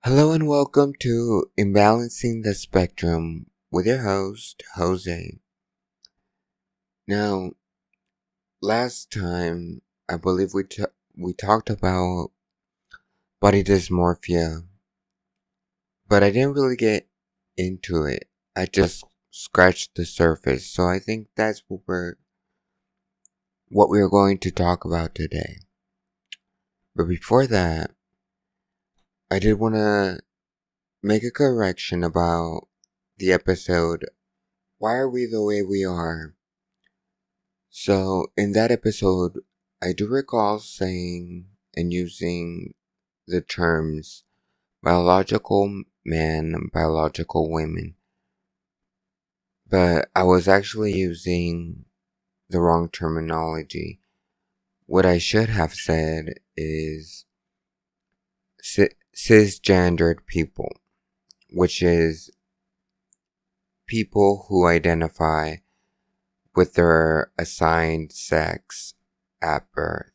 Hello and welcome to Imbalancing the Spectrum with your host, Jose. Now, last time, I believe we talked about body dysmorphia, but I didn't really get into it. I just scratched the surface, so I think that's what we're going to talk about today. But before that, I did want to make a correction about the episode, Why Are We the Way We Are? So, in that episode, I do recall saying and using the terms biological man and biological women, but I was actually using the wrong terminology. What I should have said is cisgendered people, which is people who identify with their assigned sex at birth.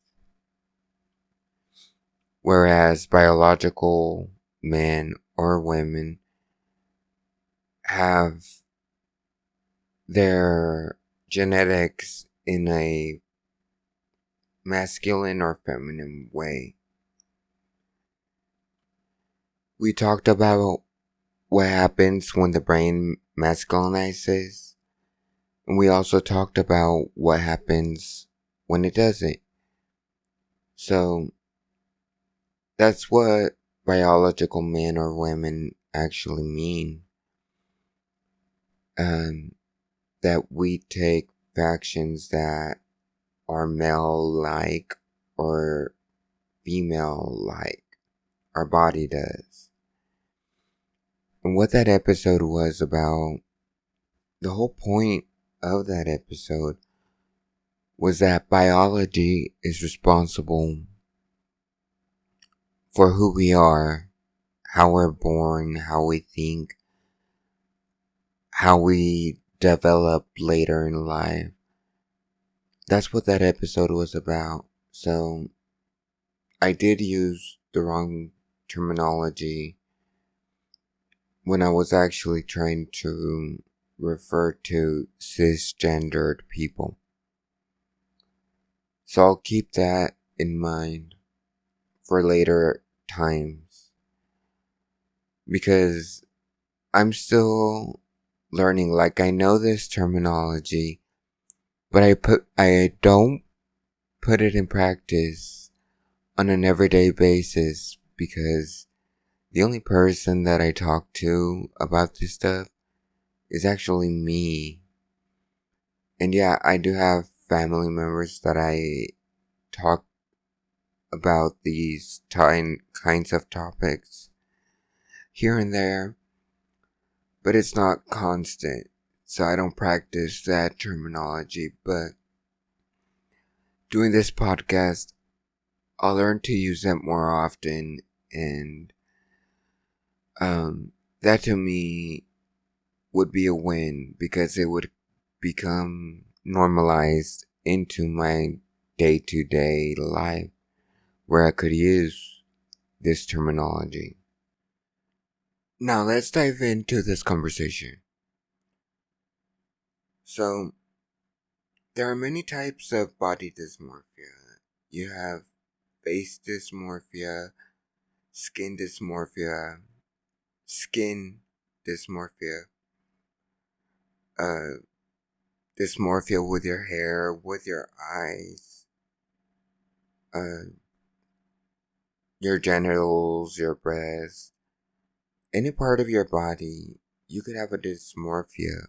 Whereas biological men or women have their genetics in a masculine or feminine way. We talked about what happens when the brain masculinizes, and we also talked about what happens when it doesn't. So that's what biological men or women actually mean. That we take factions that are male-like or female-like. Our body does. And what that episode was about, the whole point of that episode was that biology is responsible for who we are, how we're born, how we think, how we develop later in life. That's what that episode was about. So I did use the wrong terminology when I was actually trying to refer to cisgendered people. So I'll keep that in mind for later times, because I'm still learning. Like, I know this terminology, but I don't put it in practice on an everyday basis, because the only person that I talk to about this stuff is actually me. And yeah, I do have family members that I talk about these kinds of topics here and there, but it's not constant, so I don't practice that terminology. But doing this podcast, I'll learn to use it more often, and that to me would be a win, because it would become normalized into my day-to-day life, where I could use this terminology. Now let's dive into this conversation. So, there are many types of body dysmorphia. You have face dysmorphia, skin dysmorphia, skin dysmorphia, uh, dysmorphia with your hair, with your eyes, uh, your genitals, your breasts, any part of your body, you could have a dysmorphia.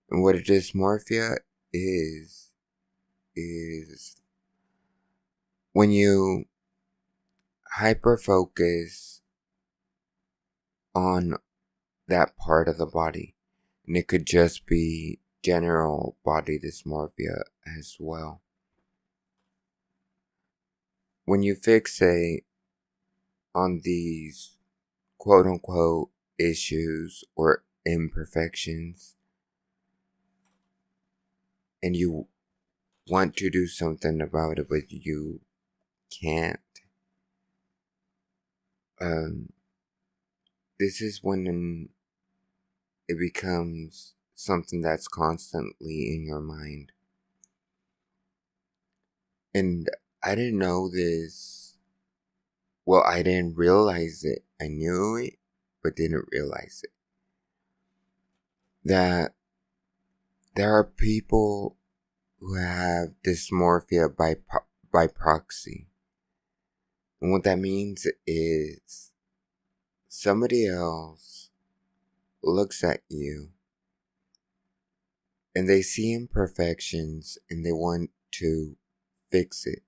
And what a dysmorphia is when you hyper focus on that part of the body. And it could just be general body dysmorphia as well. When you fixate on these quote unquote issues or imperfections, and you want to do something about it, but you can't, this is when it becomes something that's constantly in your mind. And I didn't know this. Well, I didn't realize it. I knew it, but didn't realize it. That there are people who have dysmorphia by proxy. And what that means is somebody else looks at you and they see imperfections and they want to fix it.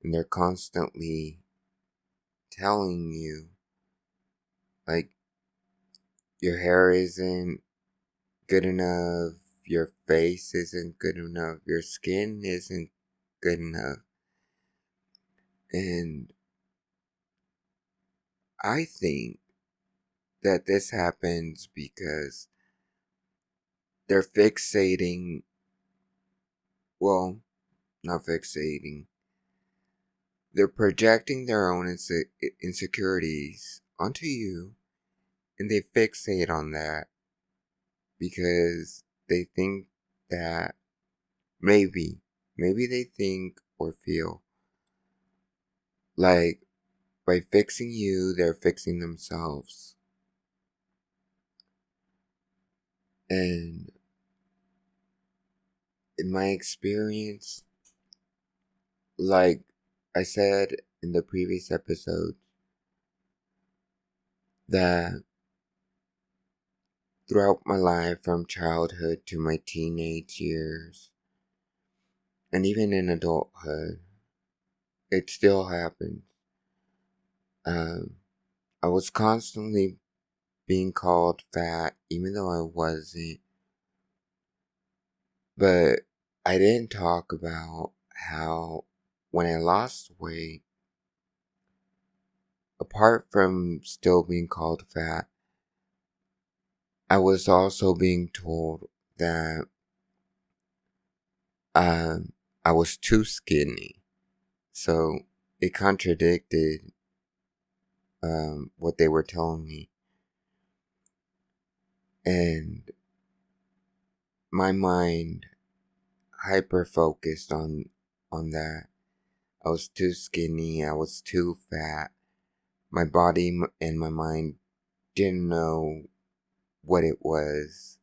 And they're constantly telling you, like, your hair isn't good enough, your face isn't good enough, your skin isn't good enough. And I think that this happens because they're fixating, well, not fixating, they're projecting their own insecurities onto you, and they fixate on that because they think that maybe they think or feel like by fixing you, they're fixing themselves. And in my experience, like I said in the previous episode, that throughout my life from childhood to my teenage years, and even in adulthood, it still happens. Um, I was constantly being called fat, even though I wasn't. But I didn't talk about how when I lost weight, apart from still being called fat, I was also being told that I was too skinny. So it contradicted what they were telling me. And my mind hyper focused on that. I was too skinny, I was too fat. My body and my mind didn't know what it was,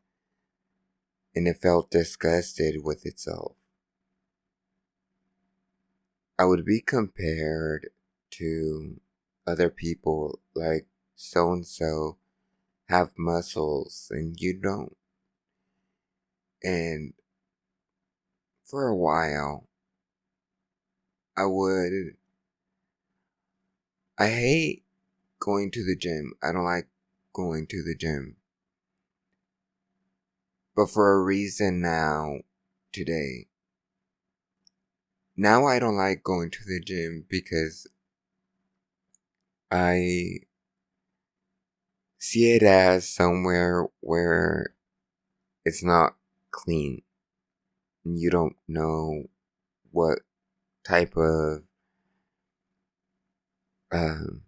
and it felt disgusted with itself. I would be compared to other people, like so and so have muscles and you don't. And for a while, I would, I hate going to the gym. I don't like going to the gym. But for a reason now, today, now I don't like going to the gym because I see it as somewhere where it's not clean. You don't know what type of um,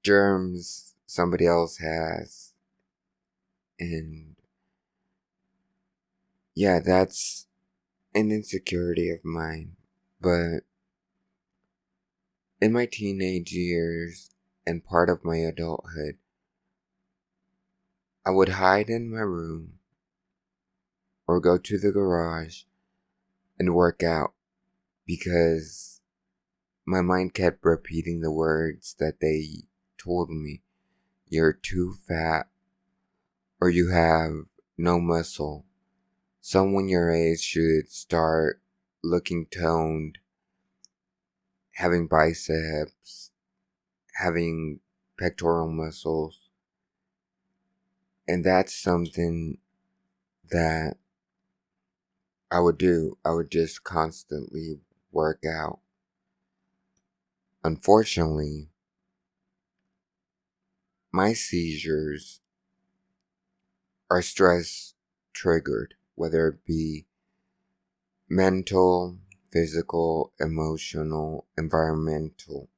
germs somebody else has. And yeah, that's an insecurity of mine. But in my teenage years and part of my adulthood, I would hide in my room or go to the garage and work out because my mind kept repeating the words that they told me. You're too fat, or you have no muscle. Someone your age should start looking toned, having biceps, having pectoral muscles. And that's something that I would do. I would just constantly work out. Unfortunately, my seizures are stress triggered, whether it be mental, physical, emotional, environmental.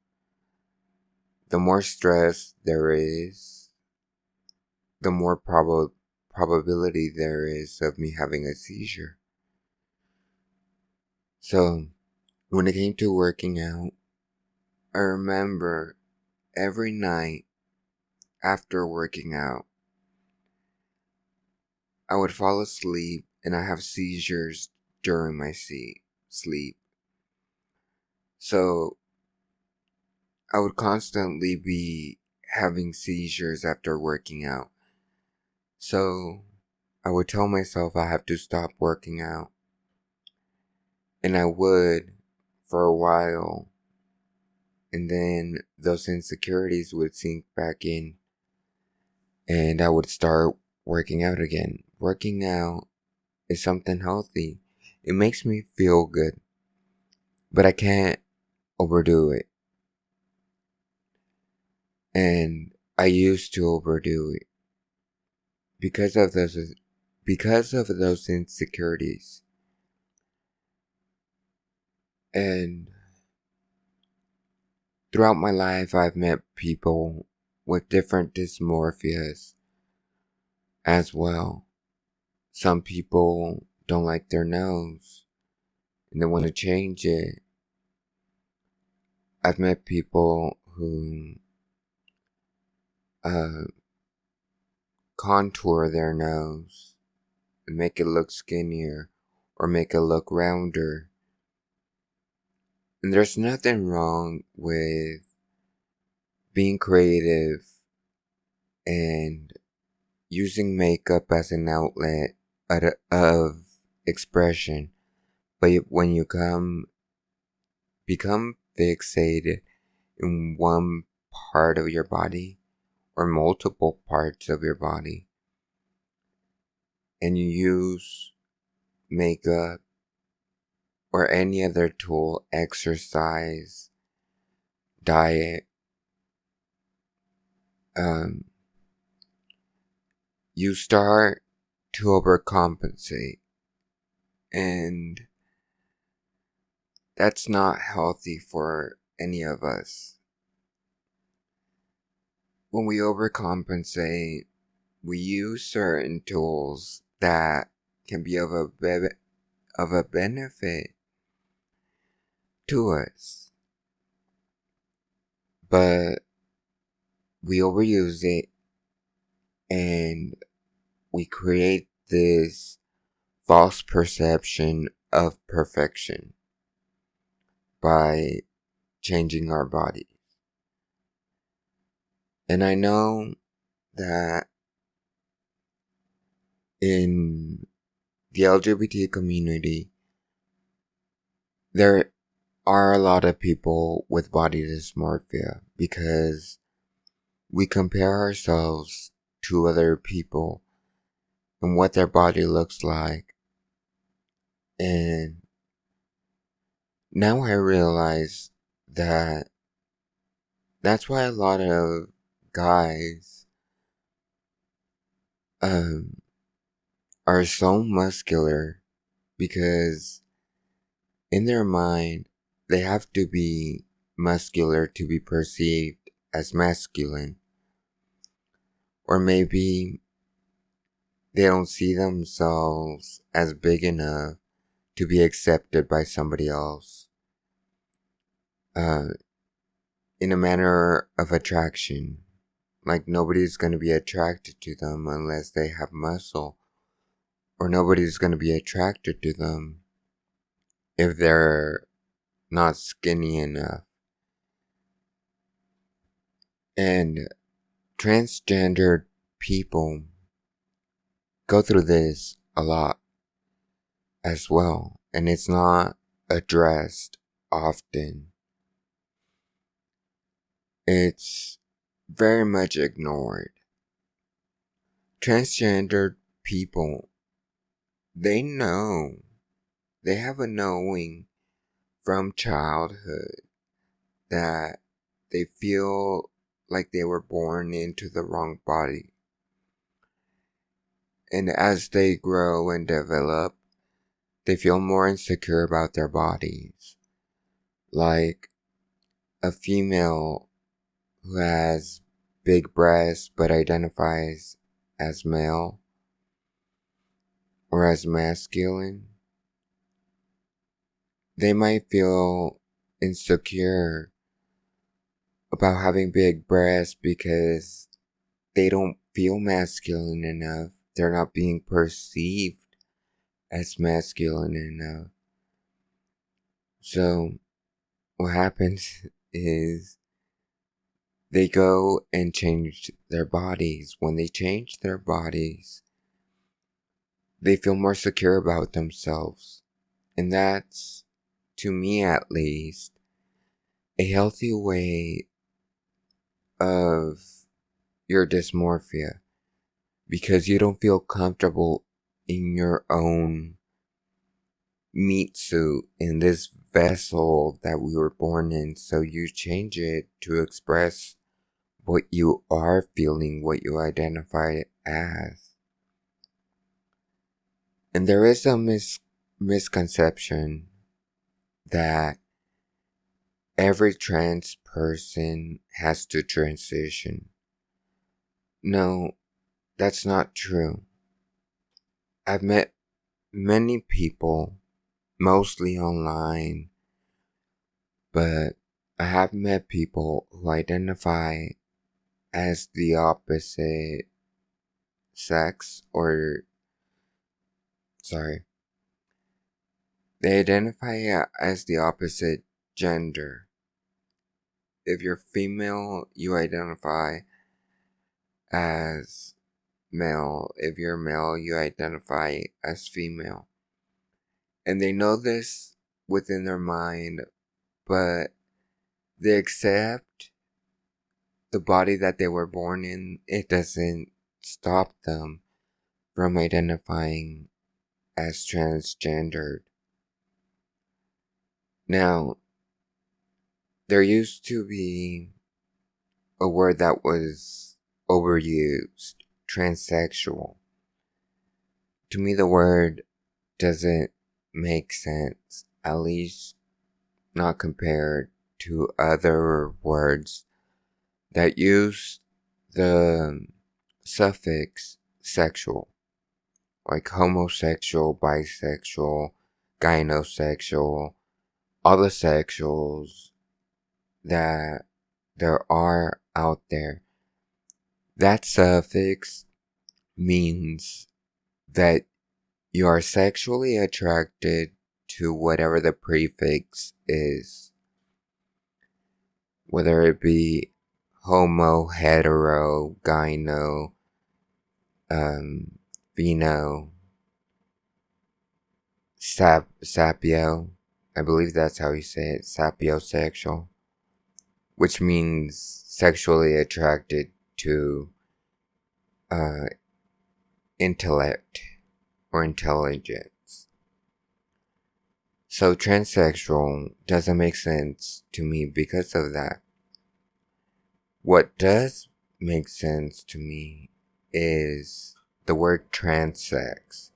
the more stress there is, the more probability there is of me having a seizure. So when it came to working out, I remember every night after working out, I would fall asleep and I have seizures during my sleep. So I would constantly be having seizures after working out. So I would tell myself I have to stop working out. And I would for a while. And then those insecurities would sink back in. And I would start working out again. Working out is something healthy. It makes me feel good. But I can't overdo it. And I used to overdo it because of those insecurities. And throughout my life, I've met people with different dysmorphias as well. Some people don't like their nose and they want to change it. I've met people who contour their nose and make it look skinnier or make it look rounder. And there's nothing wrong with being creative and using makeup as an outlet of expression. But when you become fixated in one part of your body or multiple parts of your body, and you use makeup or any other tool, exercise, diet, you start to overcompensate. And that's not healthy for any of us. When we overcompensate, we use certain tools that can be of a benefit to us, but we overuse it and we create this false perception of perfection by changing our body. And I know that in the LGBT community, there are a lot of people with body dysmorphia because we compare ourselves to other people and what their body looks like. And now I realize that that's why a lot of guys are so muscular, because in their mind they have to be muscular to be perceived as masculine. Or maybe they don't see themselves as big enough to be accepted by somebody else in a manner of attraction. Like nobody's going to be attracted to them unless they have muscle, or nobody's going to be attracted to them if they're not skinny enough. And transgendered people go through this a lot as well, and it's not addressed often. It's very much ignored. Transgendered people, they know, they have a knowing from childhood that they feel like they were born into the wrong body. And as they grow and develop, they feel more insecure about their bodies. Like a female who has big breasts but identifies as male or as masculine, they might feel insecure about having big breasts because they don't feel masculine enough. They're not being perceived as masculine enough. So what happens is they go and change their bodies. When they change their bodies, they feel more secure about themselves. And that's, to me at least, a healthy way of your dysmorphia. Because you don't feel comfortable in your own meat suit, in this vessel that we were born in. So you change it to express what you are feeling, what you identify as. And there is a misconception that every trans person has to transition. No, that's not true. I've met many people, mostly online, but I have met people who identify as the opposite sex, or, sorry, they identify as the opposite gender. If you're female, you identify as male. If you're male, you identify as female. And they know this within their mind, but they accept the body that they were born in. It doesn't stop them from identifying as transgendered. Now, there used to be a word that was overused, transsexual. To me, the word doesn't make sense, at least not compared to other words that use the suffix sexual, like homosexual, bisexual, gynosexual, all the sexuals that there are out there. That suffix means that you are sexually attracted to whatever the prefix is, whether it be homo, hetero, gyno, vino, sapio. I believe that's how you say it, sapiosexual, which means sexually attracted to intellect or intelligence. So transsexual doesn't make sense to me because of that. What does make sense to me is the word transsex.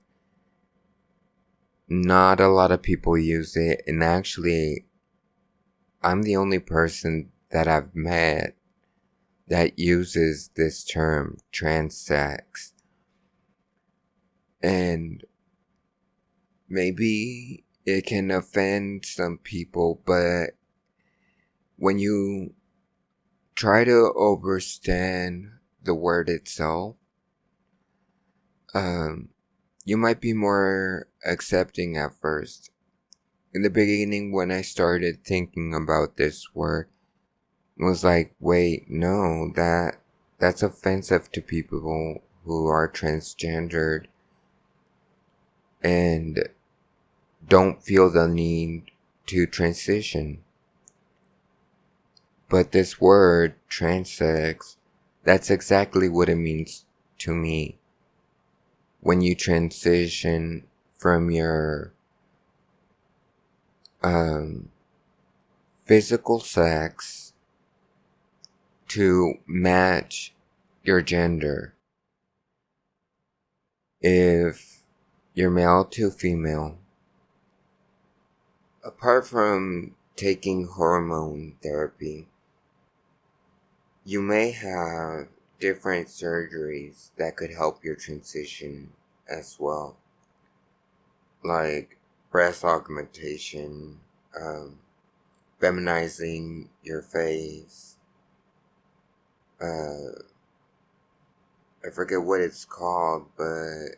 Not a lot of people use it, and actually, I'm the only person that I've met that uses this term, transsex. And maybe it can offend some people, but when you try to understand the word itself, you might be more accepting at first. In the beginning, when I started thinking about this word, was like, wait, no, that's offensive to people who are transgendered and don't feel the need to transition. But this word, transsex, that's exactly what it means to me. When you transition from your physical sex to match your gender. If you're male to female, apart from taking hormone therapy, You may have different surgeries that could help your transition as well, like breast augmentation, um, feminizing your face. Uh, I forget what it's called, but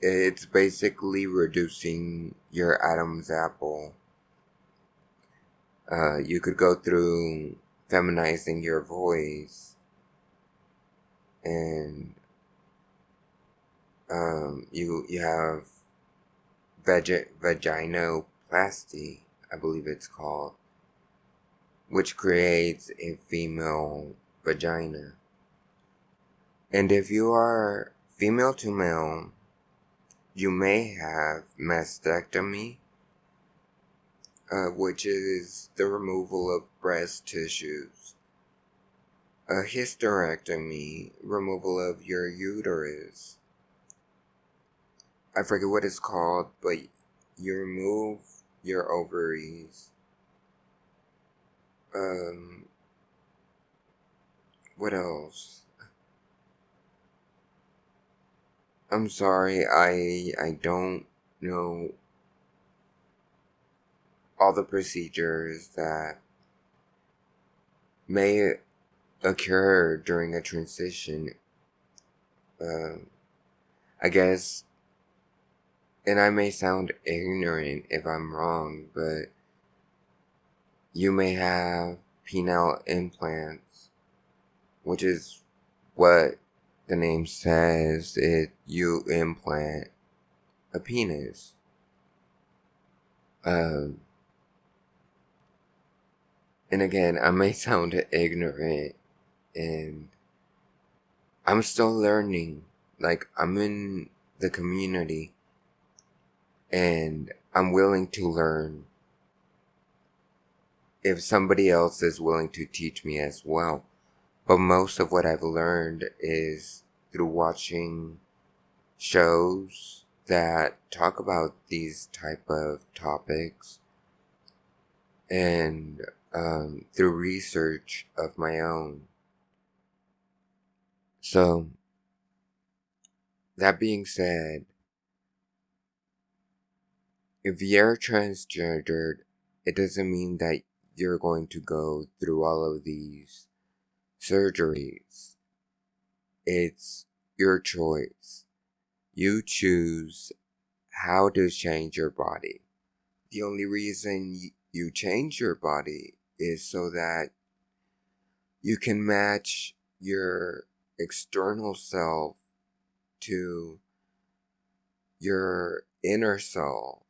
it's basically reducing your Adam's apple. You could go through feminizing your voice, and you have vaginoplasty, I believe it's called, which creates a female vagina. And if you are female to male, you may have mastectomy, which is the removal of breast tissues. A hysterectomy, removal of your uterus. I forget what it's called, but you remove your ovaries. Um, what else? I'm sorry, I don't know all the procedures that may occur during a transition. Um, I guess, and I may sound ignorant if I'm wrong, but you may have penile implants, which is what the name says. You implant a penis. Um, and again, I may sound ignorant, and I'm still learning. Like, I'm in the community, and I'm willing to learn if somebody else is willing to teach me as well. But most of what I've learned is through watching shows that talk about these type of topics, and through research of my own. So, that being said, if you're transgendered, it doesn't mean that you're going to go through all of these surgeries. It's your choice. You choose how to change your body. The only reason you change your body is so that you can match your external self to your inner self,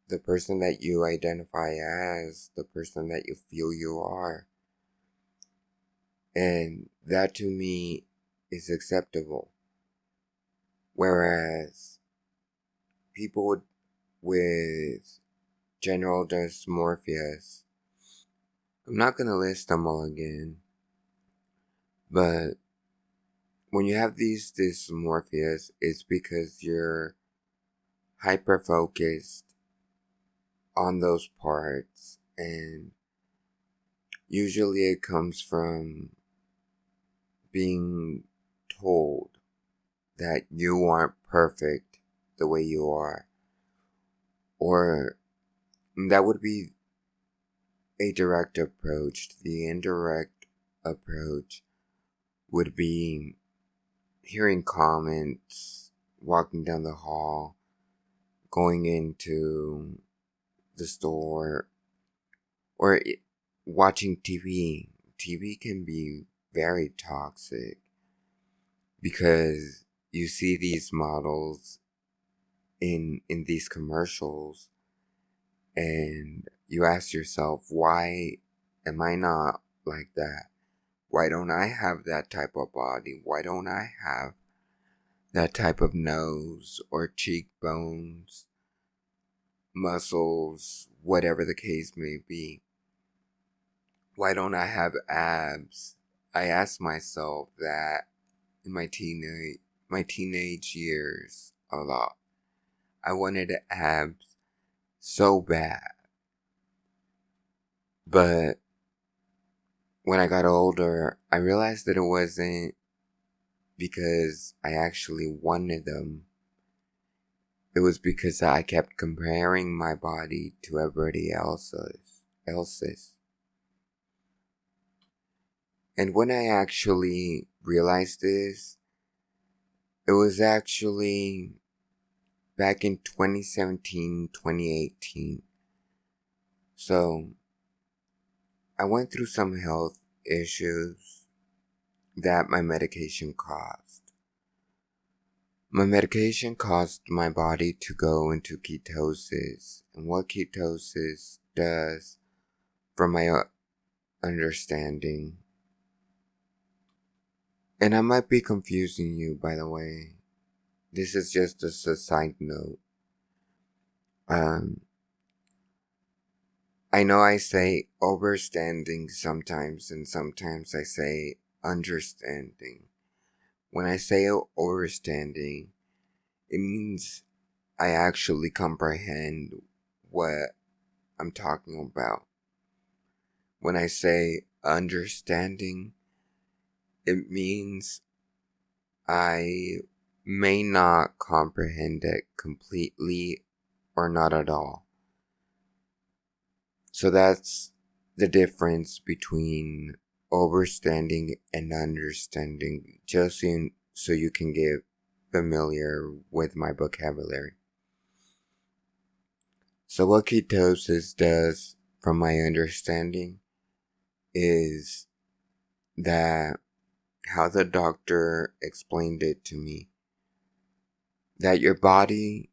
the person that you identify as, the person that you feel you are. And that to me is acceptable. Whereas people with general dysmorphias, I'm not going to list them all again, but when you have these dysmorphias, it's because you're hyper focused on those parts, and usually it comes from being told that you aren't perfect the way you are. Or that would be a direct approach. The indirect approach would be hearing comments, walking down the hall, going into the store, or watching TV. TV can be very toxic because you see these models in these commercials, and you ask yourself, why am I not like that? Why don't I have that type of body? Why don't I have that type of nose or cheekbones, muscles, whatever the case may be? Why don't I have abs? I asked myself that in my teenage years a lot. I wanted abs so bad. But when I got older, I realized that it wasn't because I actually wanted them. It was because I kept comparing my body to everybody else's. And when I actually realized this, it was actually back in 2017, 2018. So I went through some health issues that my medication caused. My medication caused my body to go into ketosis. And what ketosis does, from my understanding, and I might be confusing you, by the way. This is just a side note. I know I say overstanding sometimes, and sometimes I say understanding. When I say overstanding, it means I actually comprehend what I'm talking about. When I say understanding, it means I may not comprehend it completely or not at all. So that's the difference between overstanding and understanding, just so you can get familiar with my vocabulary. So what ketosis does, from my understanding, is that how the doctor explained it to me, that your body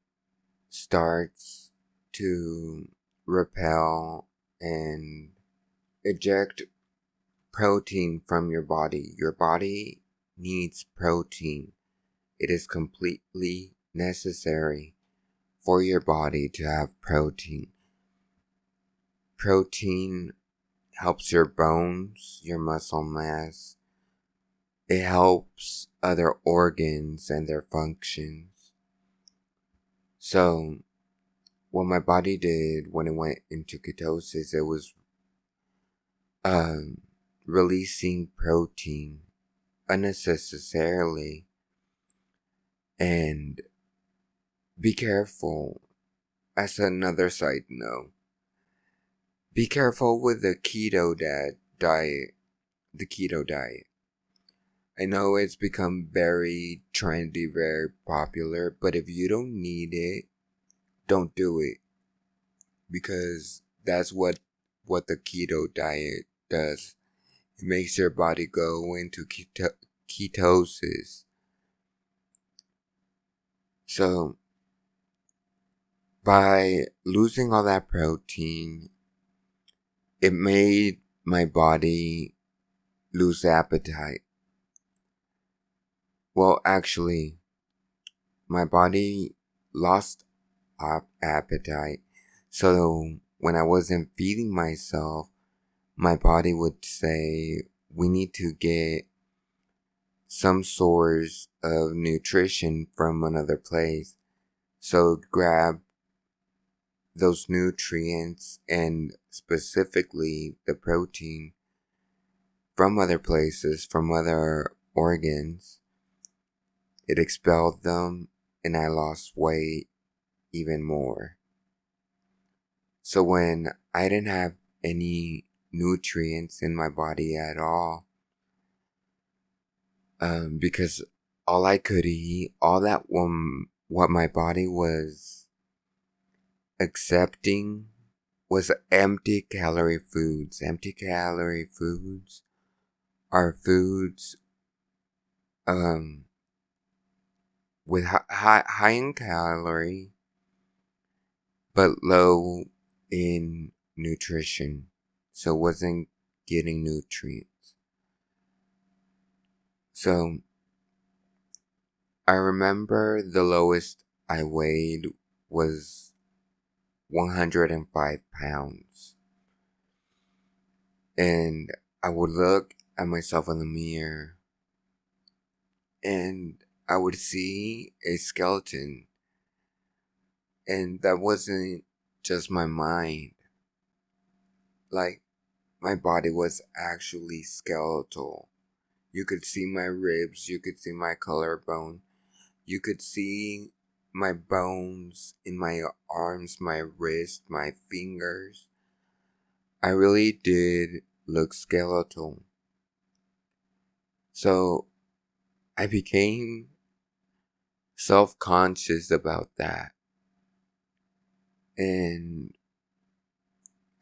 starts to repel and eject protein from your body. Your body needs protein. It is completely necessary for your body to have protein. Protein helps your bones, your muscle mass. It helps other organs and their functions. So, what my body did when it went into ketosis, it was releasing protein unnecessarily. And be careful, as another side note, be careful with the diet. The keto diet. I know it's become very trendy, very popular, but if you don't need it, don't do it. Because that's what the keto diet does. It makes your body go into ketosis. So, by losing all that protein, it made my body lose appetite. Well, actually, my body lost appetite. So when I wasn't feeding myself, my body would say, we need to get some source of nutrition from another place. So grab those nutrients, and specifically the protein, from other places, from other organs. It expelled them, and I lost weight even more. So when I didn't have any nutrients in my body at all, because all I could eat, all that what my body was accepting, was empty calorie foods. Empty calorie foods are foods with high in calorie but low in nutrition, so wasn't getting nutrients. So I remember the lowest I weighed was 105 pounds. And I would look at myself in the mirror and I would see a skeleton. And that wasn't just my mind. Like, my body was actually skeletal. You could see my ribs, you could see my collarbone, you could see my bones in my arms, my wrist, my fingers. I really did look skeletal. So I became self-conscious about that. And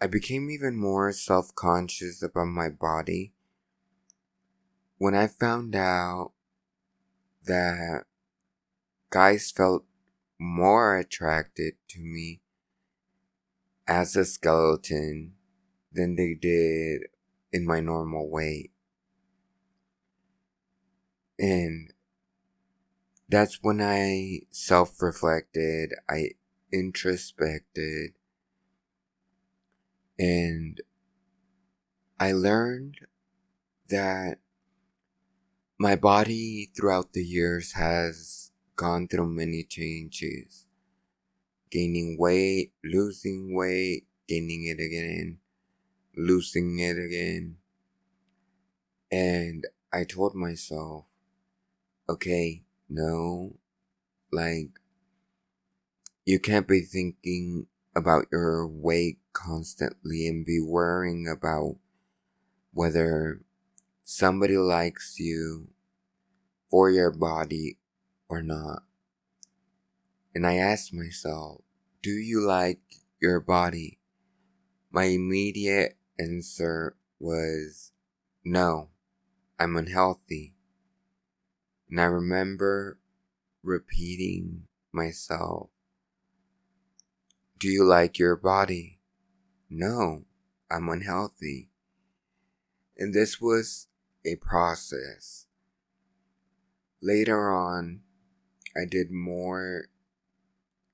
I became even more self-conscious about my body when I found out that guys felt more attracted to me as a skeleton than they did in my normal weight. And that's when I self-reflected, I introspected, and I learned that my body throughout the years has gone through many changes. Gaining weight, losing weight, gaining it again, losing it again. And I told myself, okay, no, like, you can't be thinking about your weight constantly and be worrying about whether somebody likes you for your body or not. And I asked myself, do you like your body? My immediate answer was, no, I'm unhealthy. And I remember repeating myself, do you like your body? No, I'm unhealthy. And this was a process. Later on, I did more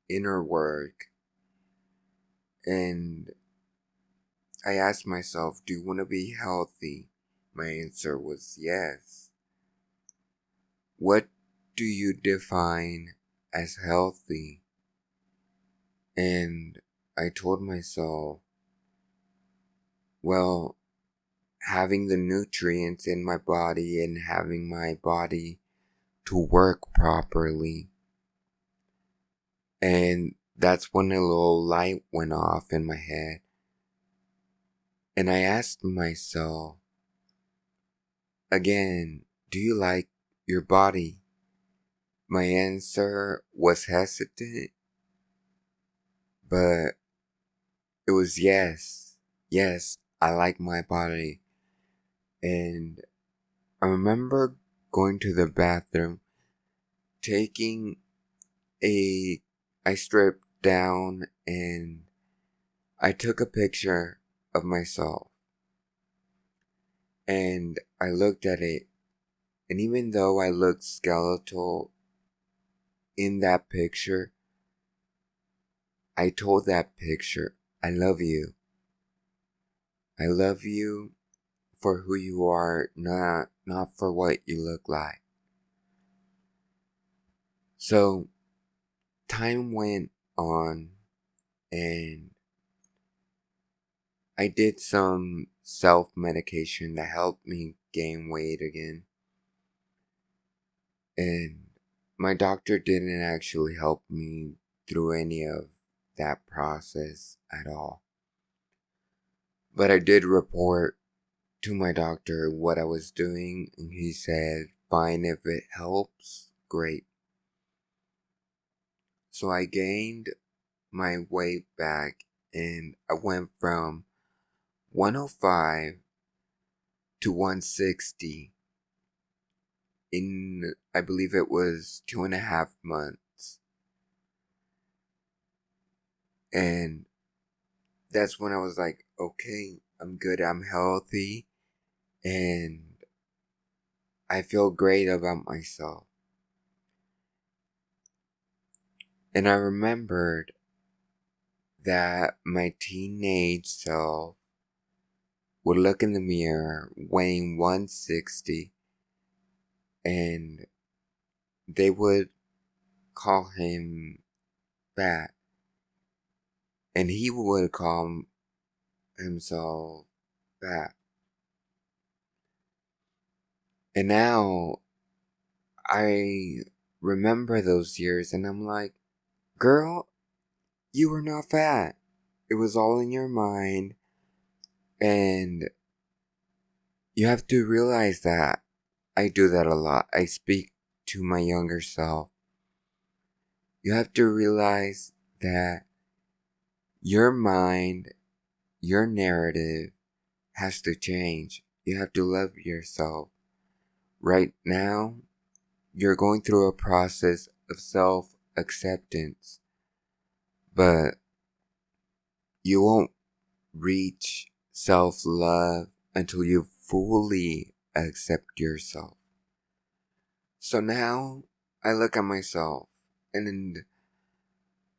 inner work, and I asked myself, do you want to be healthy? My answer was yes. What do you define as healthy? And I told myself, well, having the nutrients in my body and having my body to work properly. And that's when a little light went off in my head. And I asked myself, again, do you like your body? My answer was hesitant, but it was yes. Yes, I like my body. And I remember going to the bathroom, taking I stripped down and I took a picture of myself. And I looked at it. And even though I looked skeletal in that picture, I told that picture, I love you. I love you for who you are, not for what you look like. So time went on and I did some self-medication that helped me gain weight again. And my doctor didn't actually help me through any of that process at all. But I did report to my doctor what I was doing, and he said, fine, if it helps, great. So I gained my weight back, and I went from 105 to 160 in, I believe it was 2.5 months. And that's when I was like, okay, I'm good, I'm healthy, and I feel great about myself. And I remembered that my teenage self would look in the mirror weighing 160 and they would call him fat. And he would call himself that. And now I remember those years and I'm like, girl, you were not fat. It was all in your mind. And you have to realize that. I do that a lot. I speak to my younger self. You have to realize that your mind, your narrative has to change. You have to love yourself. Right now, you're going through a process of self-acceptance, but you won't reach self-love until you fully accept yourself. So now I look at myself and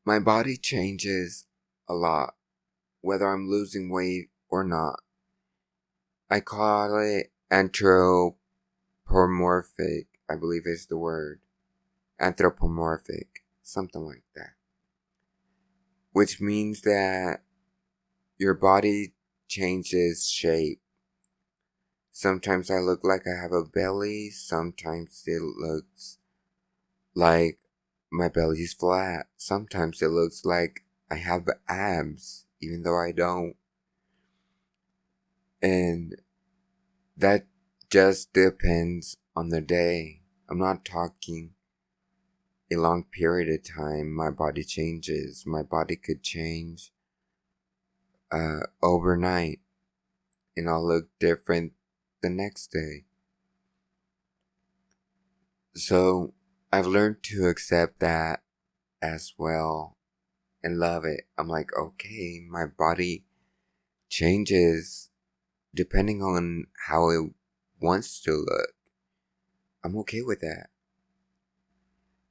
my body changes a lot, whether I'm losing weight or not. I call it anthropomorphic, I believe is the word. Anthropomorphic, something like that. Which means that your body changes shape. Sometimes I look like I have a belly, sometimes it looks like my belly's flat. Sometimes it looks like I have abs, even though I don't. And that just depends on the day. I'm not talking a long period of time. My body changes. My body could change overnight, and I'll look different the next day. So I've learned to accept that as well and love it. I'm like, okay, my body changes depending on how it wants to look. I'm okay with that.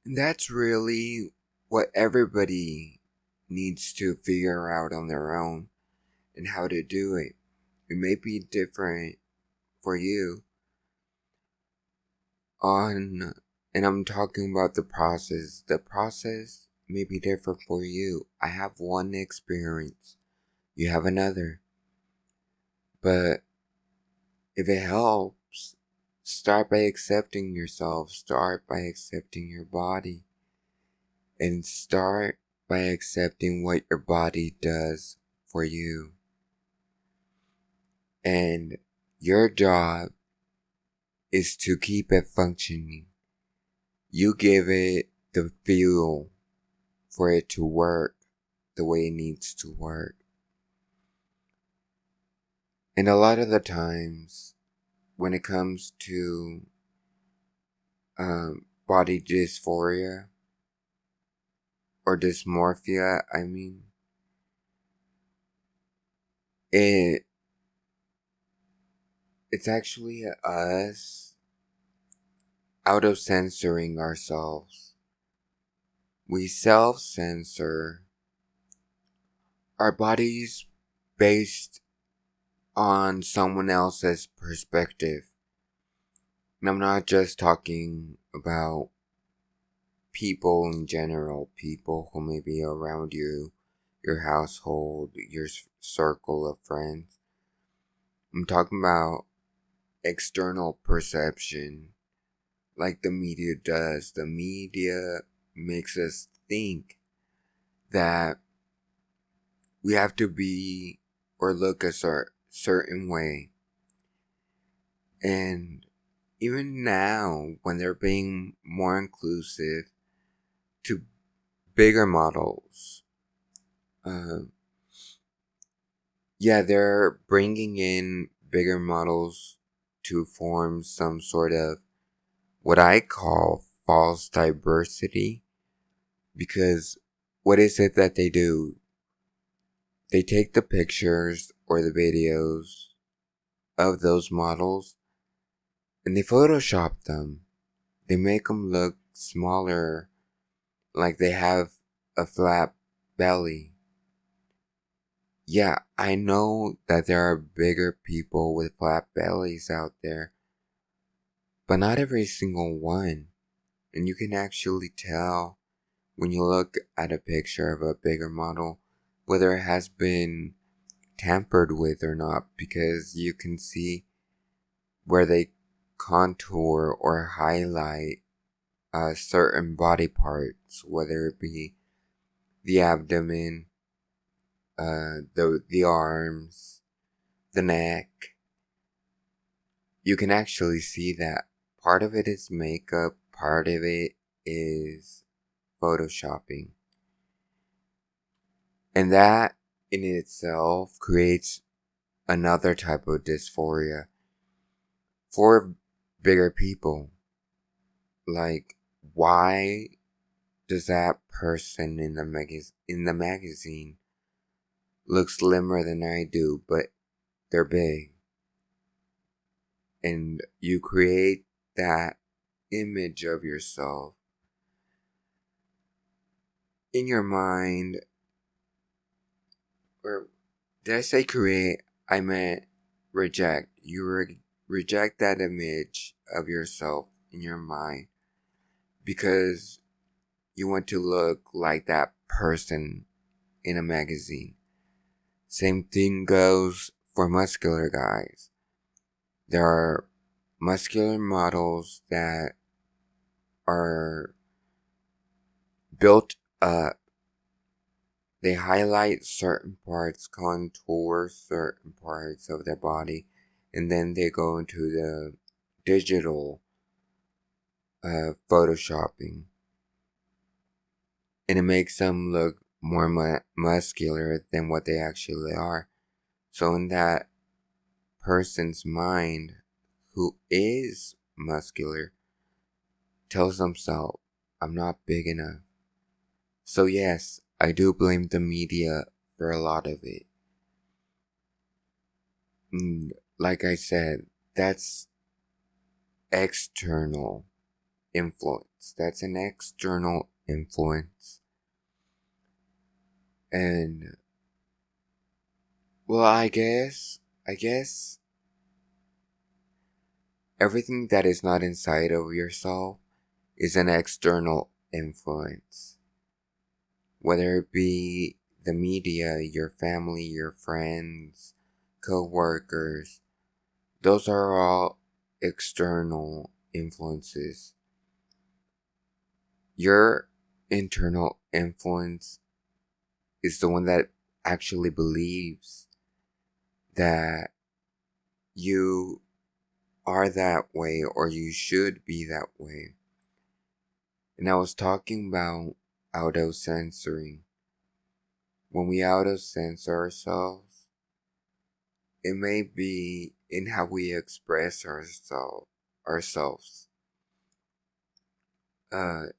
And that's really what everybody needs to figure out on their own and how to do it. It may be different for you on, and I'm talking about the process. The process may be different for you. I have one experience, you have another. But if it helps, start by accepting yourself, start by accepting your body, and start by accepting what your body does for you. And your job is to keep it functioning. You give it the fuel for it to work the way it needs to work. And a lot of the times, when it comes to body dysphoria, or dysmorphia, it it's actually us out of censoring ourselves. We self-censor our bodies based on someone else's perspective. And I'm not just talking about people in general, people who may be around you, your household, your circle of friends. I'm talking about external perception, like the media does. The media makes us think that we have to be or look a certain way. And even now, when they're being more inclusive to bigger models, they're bringing in bigger models to form some sort of what I call false diversity. Because what is it that they do? They take the pictures or the videos of those models and they Photoshop them. They make them look smaller, like they have a flat belly. Yeah, I know that there are bigger people with flat bellies out there, but not every single one. And you can actually tell when you look at a picture of a bigger model whether it has been tampered with or not, because you can see where they contour or highlight certain body parts, whether it be the abdomen, the arms, the neck. You can actually see that part of it is makeup, part of it is photoshopping. And that in itself creates another type of dysphoria for bigger people. Like, why does that person in the magazine look slimmer than I do, but they're big? And you create that image of yourself in your mind. Or did I say create? I meant reject. You reject that image of yourself in your mind because you want to look like that person in a magazine. Same thing goes for muscular guys. There are muscular models that are built up. They highlight certain parts, contour certain parts of their body, and then they go into the digital photoshopping. And it makes them look more muscular than what they actually are. So in that person's mind, who is muscular, tells themselves, I'm not big enough. So yes, I do blame the media for a lot of it. Like I said, that's external influence. That's an external influence. And, well, I guess everything that is not inside of yourself is an external influence. Whether it be the media, your family, your friends, co-workers, those are all external influences. Your internal influence is the one that actually believes that you are that way or you should be that way. And I was talking about auto-censoring. When we auto-censor ourselves, it may be in how we express ourselves. Our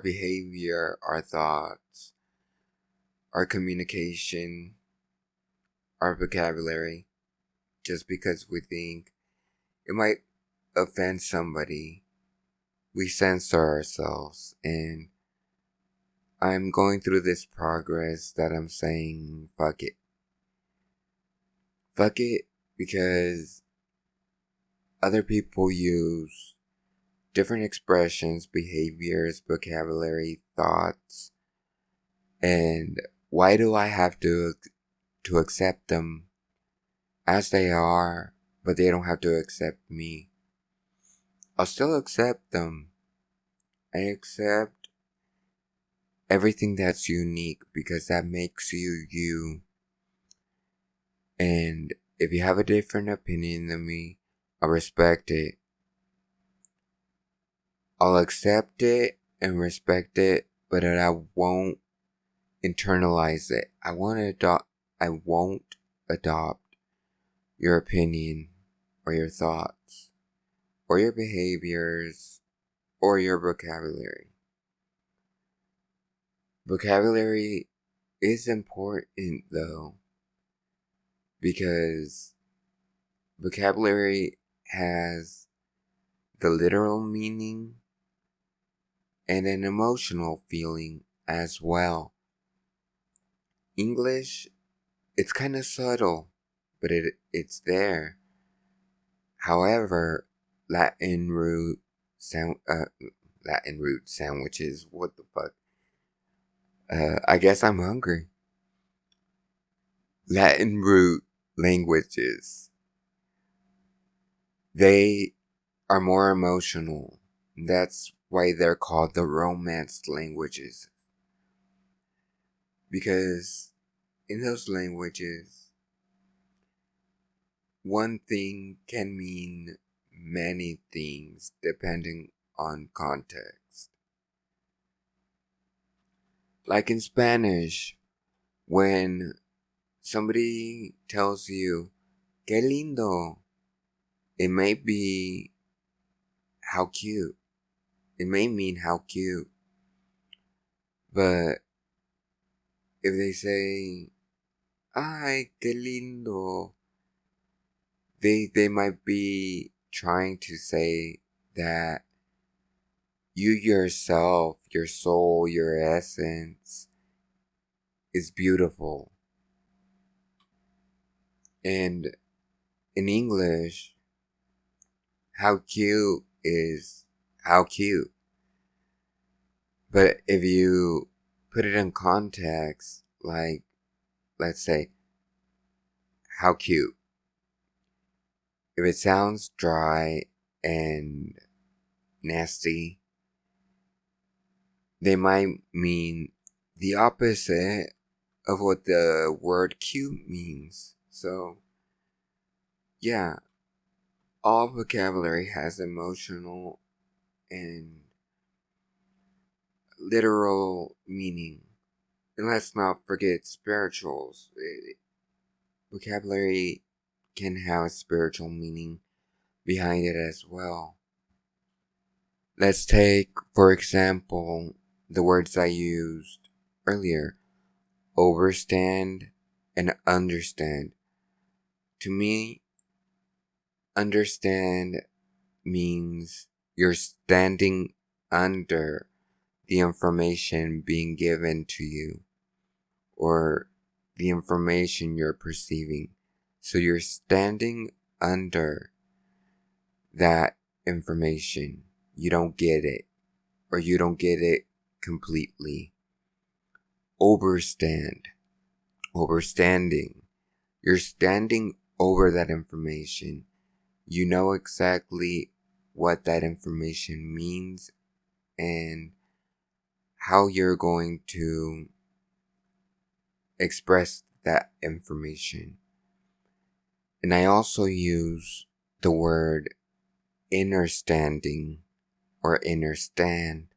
behavior, our thoughts, our communication, our vocabulary. Just because we think it might offend somebody, we censor ourselves. And I'm going through this progress that I'm saying, fuck it. Fuck it, because other people use different expressions, behaviors, vocabulary, thoughts, and why do I have to accept them as they are, but they don't have to accept me? I'll still accept them. I accept everything that's unique because that makes you you. And if you have a different opinion than me, I'll respect it. I'll accept it and respect it, but I won't internalize it. I won't adopt your opinion or your thoughts or your behaviors or your vocabulary. Vocabulary is important though, because vocabulary has the literal meaning and an emotional feeling as well. English, it's kind of subtle, but it's there. However, Latin root sandwiches. What the fuck? I guess I'm hungry. Latin root languages, they are more emotional. That's why they're called the Romance languages. Because in those languages, one thing can mean many things depending on context. Like in Spanish, when somebody tells you, que lindo, it may be how cute. It may mean how cute. But if they say, ay, que lindo, they might be trying to say that you yourself, your soul, your essence is beautiful. And in English, how cute is how cute. But if you put it in context, like, let's say, how cute. If it sounds dry and nasty, they might mean the opposite of what the word cute means. So, yeah, all vocabulary has emotional and literal meaning. And let's not forget spirituals. Vocabulary can have a spiritual meaning behind it as well. Let's take, for example, the words I used earlier, overstand and understand. To me, understand means you're standing under the information being given to you or the information you're perceiving. So you're standing under that information. You don't get it, or you don't get it completely. Overstand. Overstanding. You're standing over that information. You know exactly what that information means and how you're going to express that information. And I also use the word innerstanding or innerstand,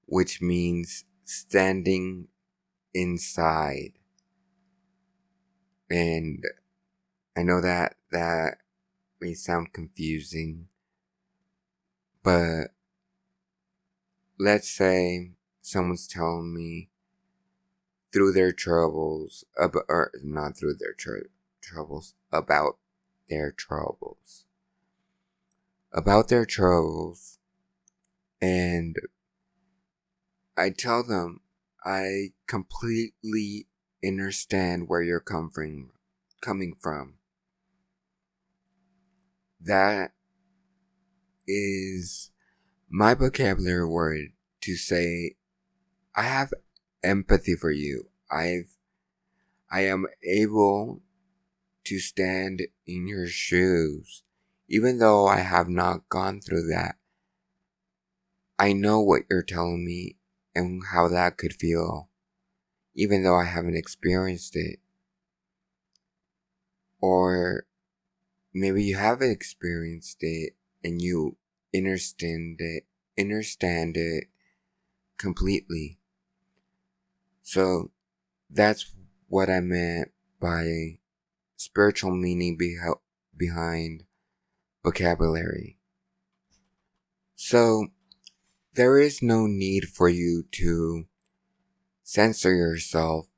which means standing inside. And I know that may sound confusing, but let's say someone's telling me through their troubles, or not through their troubles, about their troubles, and I tell them I completely understand where you're coming from. That is my vocabulary word to say I have empathy for you. I am able to stand in your shoes. Even though I have not gone through that, I know what you're telling me and how that could feel, even though I haven't experienced it. Or maybe you have experienced it and you understand it completely. So that's what I meant by spiritual meaning behind vocabulary. So there is no need for you to censor yourself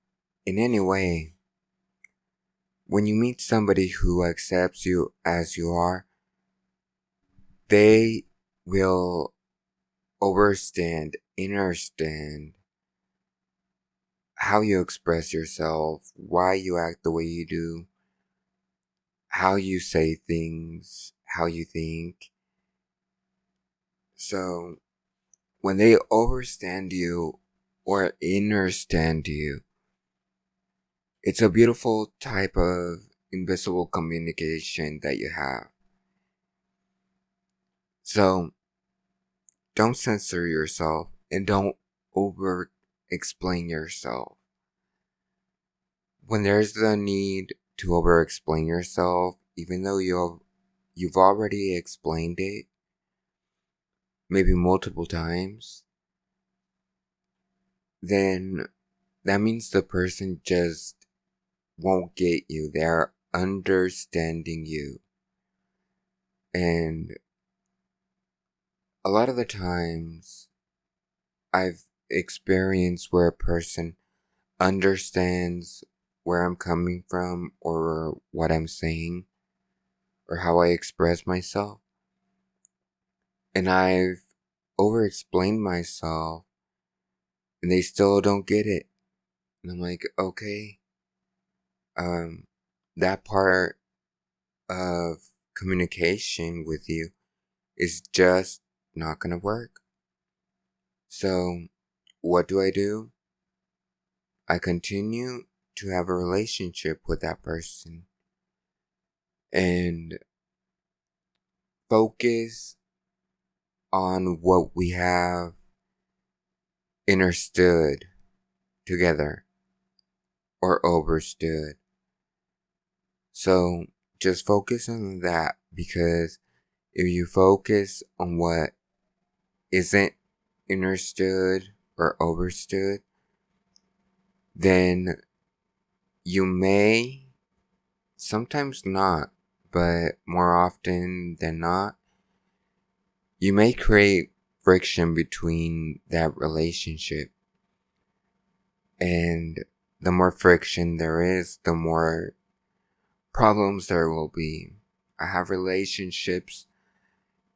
in any way. When you meet somebody who accepts you as you are, they will understand how you express yourself, why you act the way you do, how you say things, how you think. So when they overstand you or understand you, It's a beautiful type of invisible communication that you have. So don't censor yourself and don't over explain yourself. When there's the need to over explain yourself, even though you've already explained it, maybe multiple times, then that means the person just won't get you. They're understanding you. And a lot of the times, I've experienced where a person understands where I'm coming from or what I'm saying or how I express myself. And I've over explained myself and they still don't get it. And I'm like, okay, um, that part of communication with you is just not gonna work. So, what do? I continue to have a relationship with that person and focus on what we have understood together or overstood. So just focus on that, because if you focus on what isn't understood or overstood, then you may, sometimes not, but more often than not, you may create friction between that relationship. And the more friction there is, the more problems there will be. I have relationships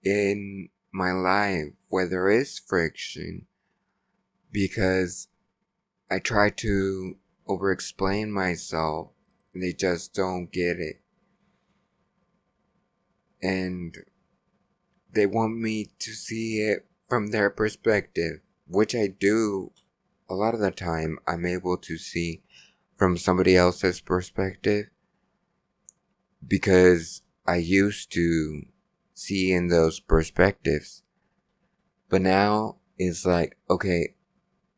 in my life where there is friction because I try to over explain myself and they just don't get it. And they want me to see it from their perspective, which I do. A lot of the time I'm able to see from somebody else's perspective because I used to see in those perspectives. But now it's like, okay,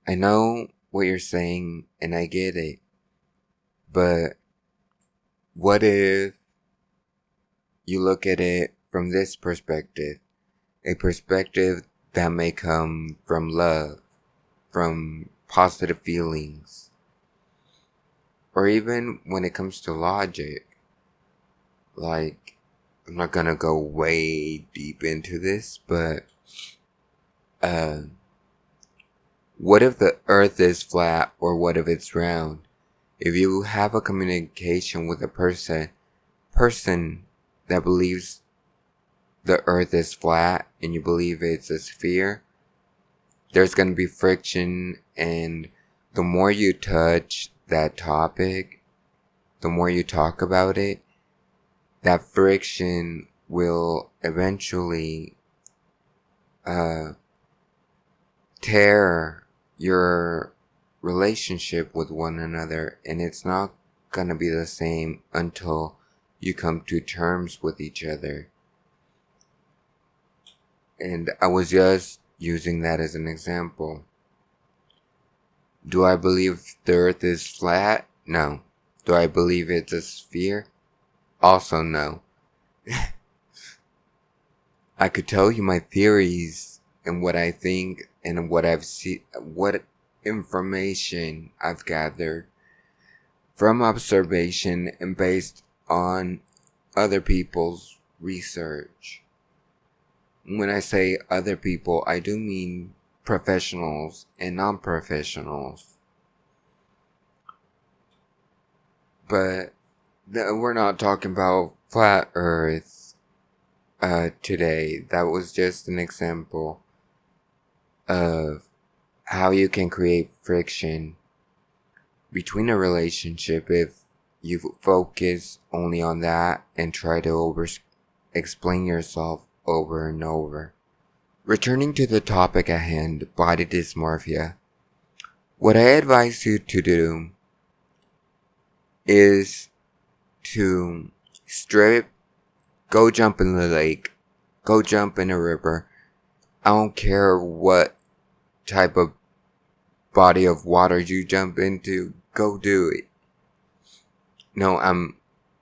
I know what you're saying and I get it. But what if you look at it from this perspective? A perspective that may come from love, from positive feelings, or even when it comes to logic. Like, I'm not gonna go way deep into this, but uh, what if the earth is flat or what if it's round? If you have a communication with a person that believes the earth is flat and you believe it's a sphere, there's going to be friction, and the more you touch that topic, the more you talk about it, that friction will eventually tear your relationship with one another, and it's not gonna be the same until you come to terms with each other. And I was just using that as an example. Do I believe the earth is flat? No. Do I believe it's a sphere? Also no. I could tell you my theories and what I think and what I've seen, what information I've gathered from observation and based on other people's research. When I say other people, I do mean professionals and non-professionals. But we're not talking about flat earth today. That was just an example of how you can create friction between a relationship if you focus only on that and try to explain yourself over and over. Returning to the topic at hand, body dysmorphia, what I advise you to do is to strip, go jump in the lake, go jump in a river. I don't care what type of body of water you jump into, go do it. No, I'm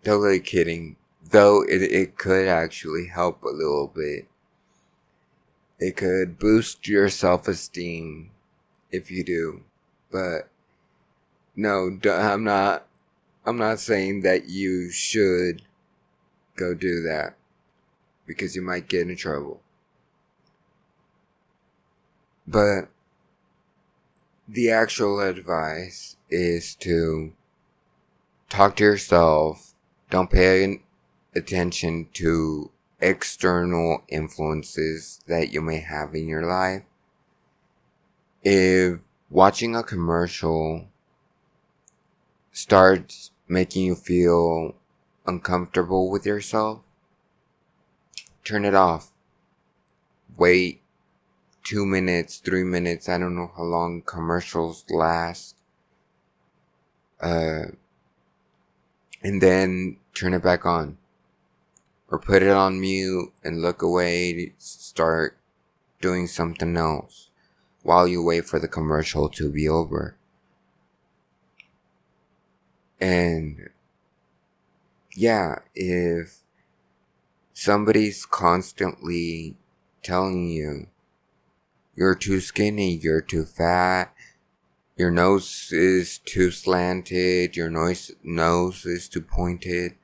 totally kidding. Though it could actually help a little bit. It could boost your self-esteem if you do. But no, I'm not saying that you should go do that because you might get in trouble. But the actual advice is to talk to yourself. Don't pay attention to external influences that you may have in your life. If watching a commercial starts making you feel uncomfortable with yourself, turn it off. Wait 2 minutes, 3 minutes, I don't know how long commercials last. And then turn it back on. Or put it on mute and look away, start doing something else while you wait for the commercial to be over. And yeah, if somebody's constantly telling you you're too skinny, you're too fat, your nose is too slanted, your nose is too pointed,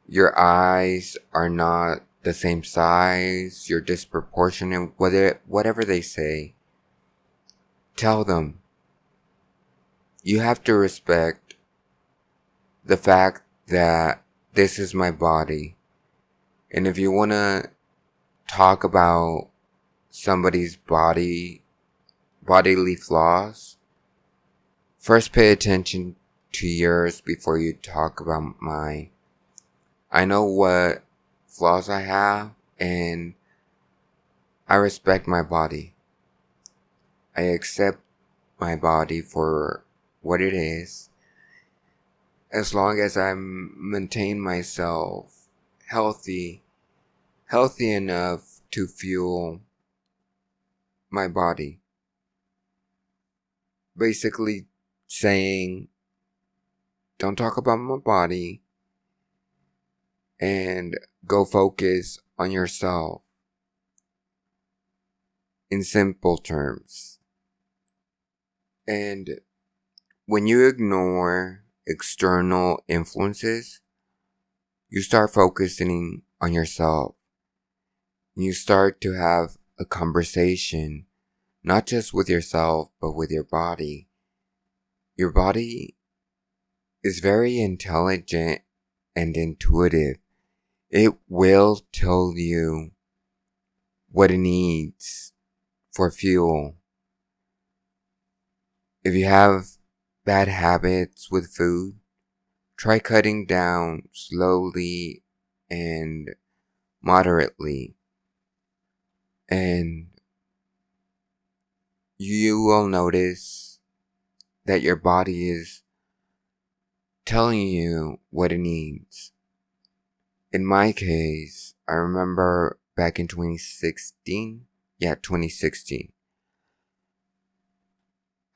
your eyes are not the same size, you're disproportionate, whatever they say, tell them. You have to respect the fact that this is my body. And if you want to talk about somebody's bodily flaws, first pay attention to yours before you talk about mine. I know what flaws I have, and I respect my body. I accept my body for what it is, as long as I maintain myself healthy enough to fuel my body. Basically saying, don't talk about my body and go focus on yourself. In simple terms. And when you ignore external influences, you start focusing on yourself. You start to have a conversation, not just with yourself, but with your body. Your body is very intelligent and intuitive. It will tell you what it needs for fuel. If you have bad habits with food, try cutting down slowly and moderately. And you will notice that your body is telling you what it needs. In my case, I remember back in 2016. Yeah, 2016.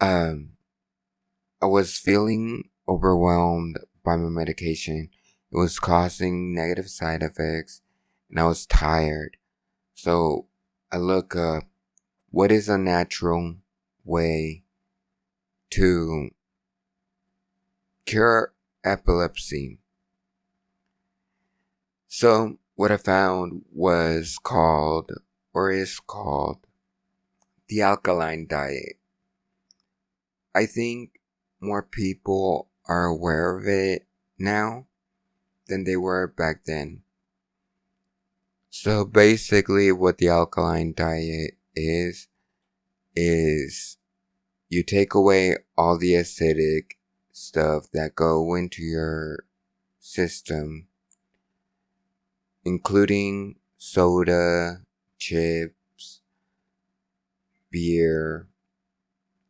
I was feeling overwhelmed by my medication. It was causing negative side effects, and I was tired. So I look up what is a natural way to cure epilepsy. So what I found was called, or is called, the alkaline diet. I think more people are aware of it now than they were back then. So basically what the alkaline diet is you take away all the acidic stuff that go into your system, including soda, chips, beer,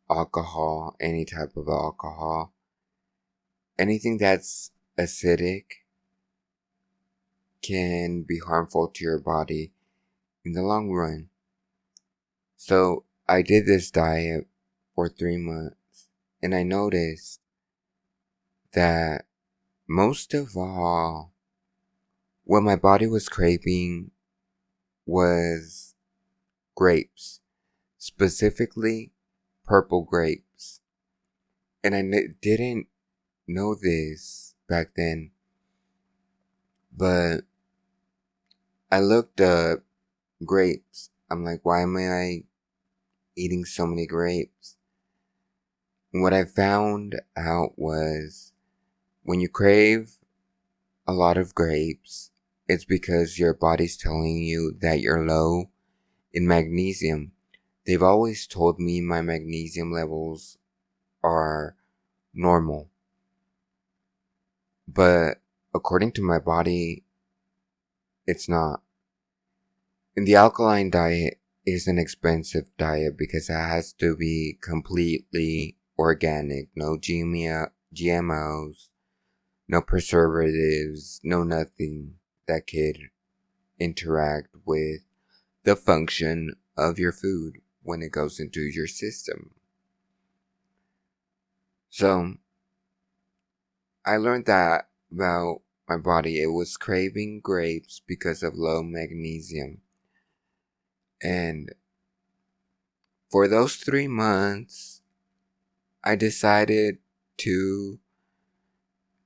alcohol, any type of alcohol, anything that's acidic can be harmful to your body in the long run. So I did this diet for 3 months, and I noticed that most of all, what my body was craving was grapes, specifically purple grapes. And I didn't know this back then, but I looked up grapes. I'm like, why am I eating so many grapes? And what I found out was when you crave a lot of grapes, it's because your body's telling you that you're low in magnesium. They've always told me my magnesium levels are normal, but according to my body, it's not. And the alkaline diet is an expensive diet because it has to be completely organic, no GMOs, no preservatives, no nothing that could interact with the function of your food when it goes into your system. So I learned that about my body. It was craving grapes because of low magnesium. And for those 3 months, I decided to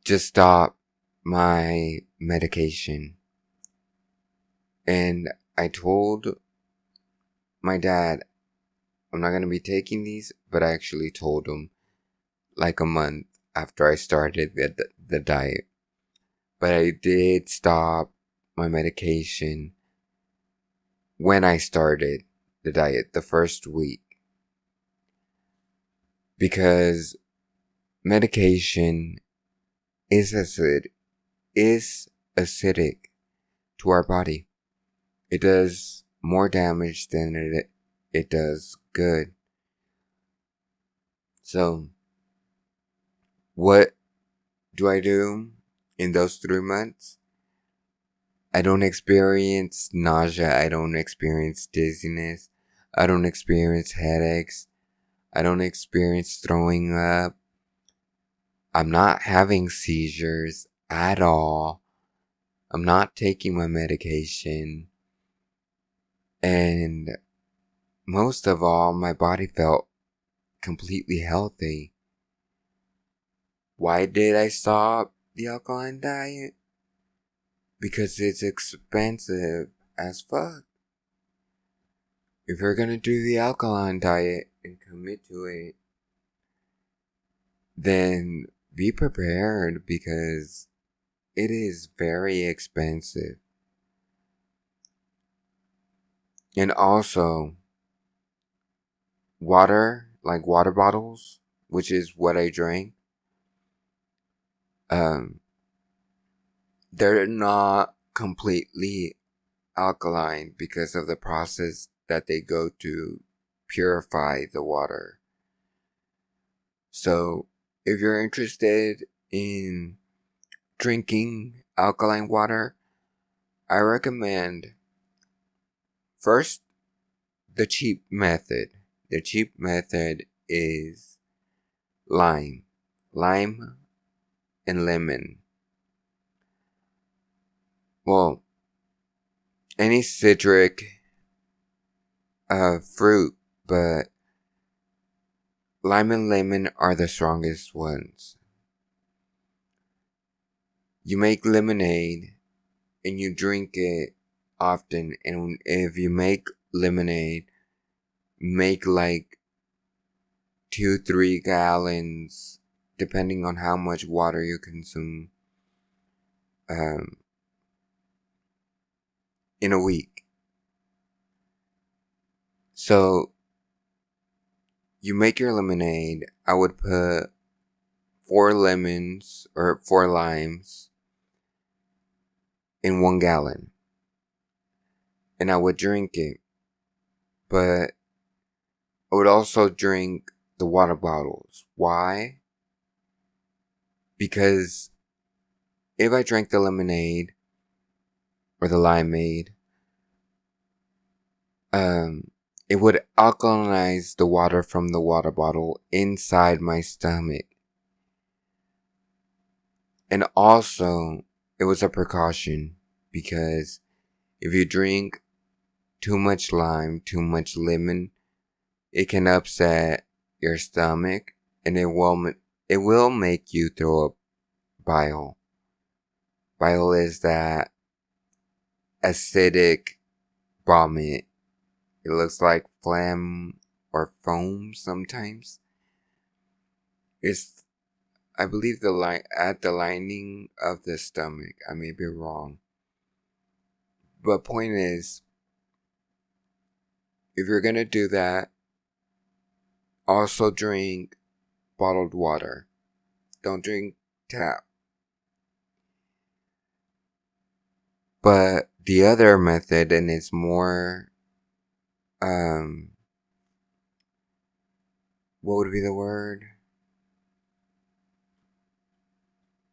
just stop my medication. And I told my dad, I'm not going to be taking these, but I actually told him like a month after I started the diet. But I did stop my medication when I started the diet the first week, because medication is acidic to our body. It does more damage than it does good. So what do I do in those 3 months? I don't experience nausea. I don't experience dizziness. I don't experience headaches. I don't experience throwing up. I'm not having seizures at all. I'm not taking my medication. And most of all, my body felt completely healthy. Why did I stop the alkaline diet? Because it's expensive as fuck. If you're gonna do the alkaline diet and commit to it, then be prepared because it is very expensive. And also, water, like water bottles, which is what I drank, um, they're not completely alkaline because of the process that they go to purify the water. So, if you're interested in drinking alkaline water, I recommend first the cheap method. The cheap method is lime. Lime and lemon. Well, any citric fruit, but lime and lemon are the strongest ones. You make lemonade and you drink it often, and if you make lemonade, make like 2-3 gallons depending on how much water you consume um, in a week. So you make your lemonade. I would put 4 lemons or 4 limes in 1 gallon, and I would drink it. But I would also drink the water bottles. Why? Because if I drank the lemonade or the limeade, it would alkalinize the water from the water bottle inside my stomach. And also, it was a precaution because if you drink too much lime, too much lemon, it can upset your stomach and it will make you throw up bile. Bile is that acidic vomit. It looks like phlegm or foam sometimes. It's, I believe, at the lining of the stomach. I may be wrong. But point is, if you're gonna do that, also drink bottled water. Don't drink tap. But the other method, and it's more, what would be the word?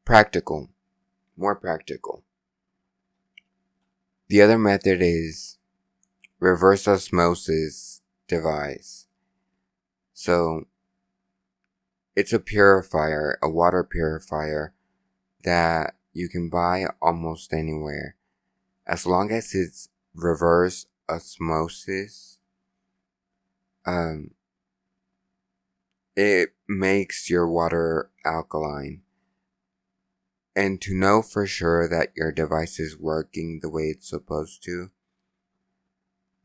Practical. More practical. The other method is reverse osmosis device. So, it's a purifier, a water purifier that you can buy almost anywhere. As long as it's reverse osmosis, it makes your water alkaline. And to know for sure that your device is working the way it's supposed to,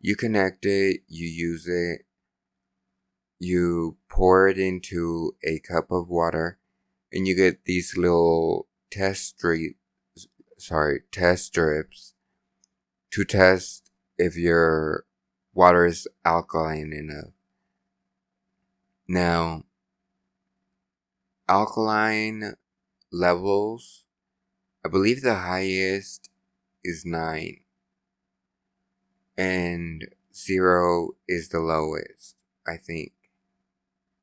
you connect it, you use it, you pour it into a cup of water, and you get these little test strips to test if your water is alkaline enough. Now, alkaline levels, I believe the highest is 9 and 0 is the lowest, I think.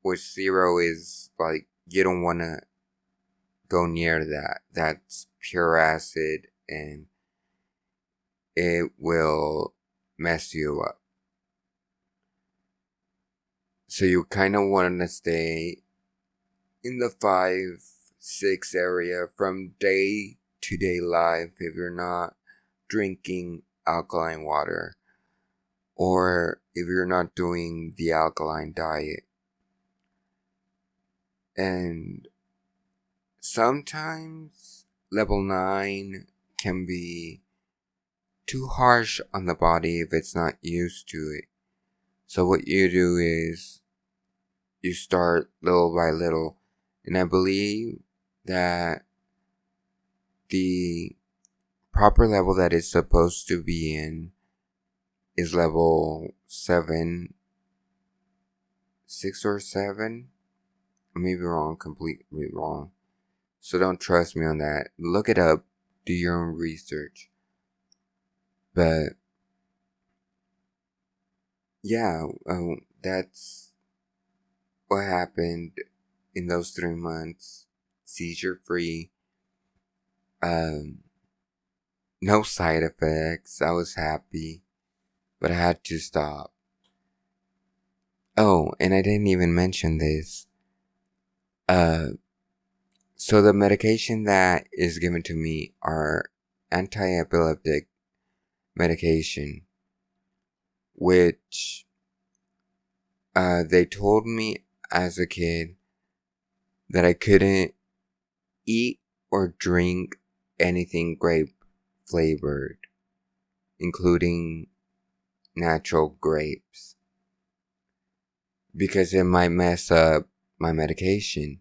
Which 0 is like you don't want to go near that. That's pure acid and it will mess you up. So you kind of want to stay in the 5, 6 area from day to day life if you're not drinking alkaline water or if you're not doing the alkaline diet. And sometimes level 9 can be too harsh on the body if it's not used to it. So what you do is you start little by little. And I believe that the proper level that it's supposed to be in is level 7, 6 or 7. I may be wrong, completely wrong. So don't trust me on that. Look it up. Do your own research. But yeah, that's what happened in those 3 months. Seizure free. No side effects. I was happy, but I had to stop. Oh, and I didn't even mention this. So the medication that is given to me are anti-epileptic medication, which they told me as a kid that I couldn't eat or drink anything grape flavored, including natural grapes, because it might mess up my medication.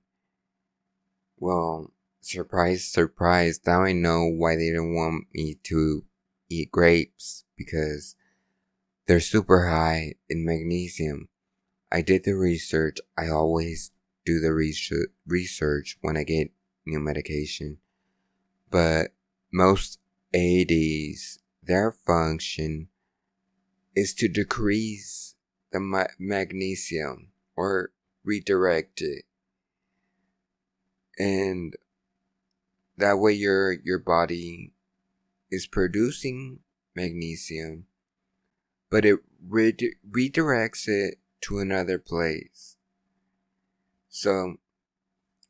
Well, surprise, surprise, now I know why they didn't want me to eat grapes, because they're super high in magnesium. I did the research. I always do the research when I get new medication. But most ADs, their function is to decrease the magnesium or redirect it. And That way your body is producing magnesium, but it redirects it to another place. So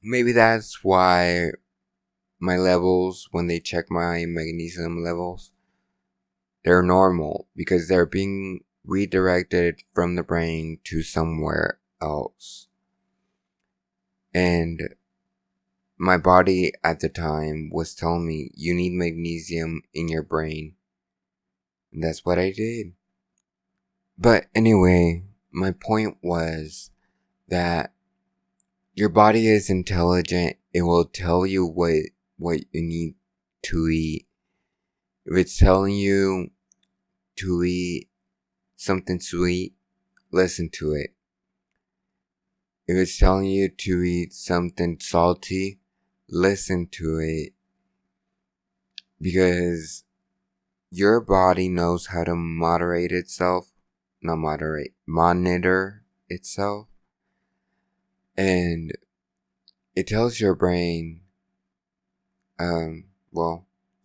maybe that's why my levels, when they check my magnesium levels, they're normal, because they're being redirected from the brain to somewhere else. And my body at the time was telling me, you need magnesium in your brain. And that's what I did. But anyway, my point was that your body is intelligent. It will tell you what you need to eat. If it's telling you to eat something sweet, listen to it. If it's telling you to eat something salty, listen to it. Because your body knows how to monitor itself. And it tells your brain,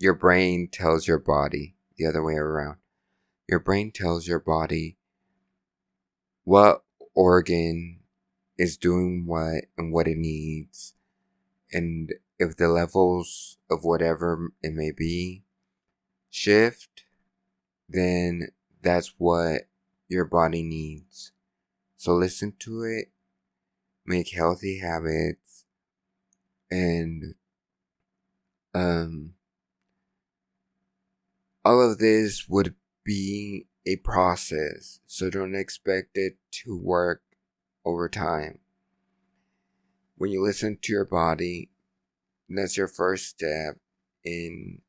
your brain tells your body, the other way around. Your brain tells your body what organ is doing what and what it needs. And if the levels of whatever it may be shift, then that's what your body needs. So listen to it, make healthy habits, and all of this would be a process, so don't expect it to work over time. When you listen to your body, that's your first step in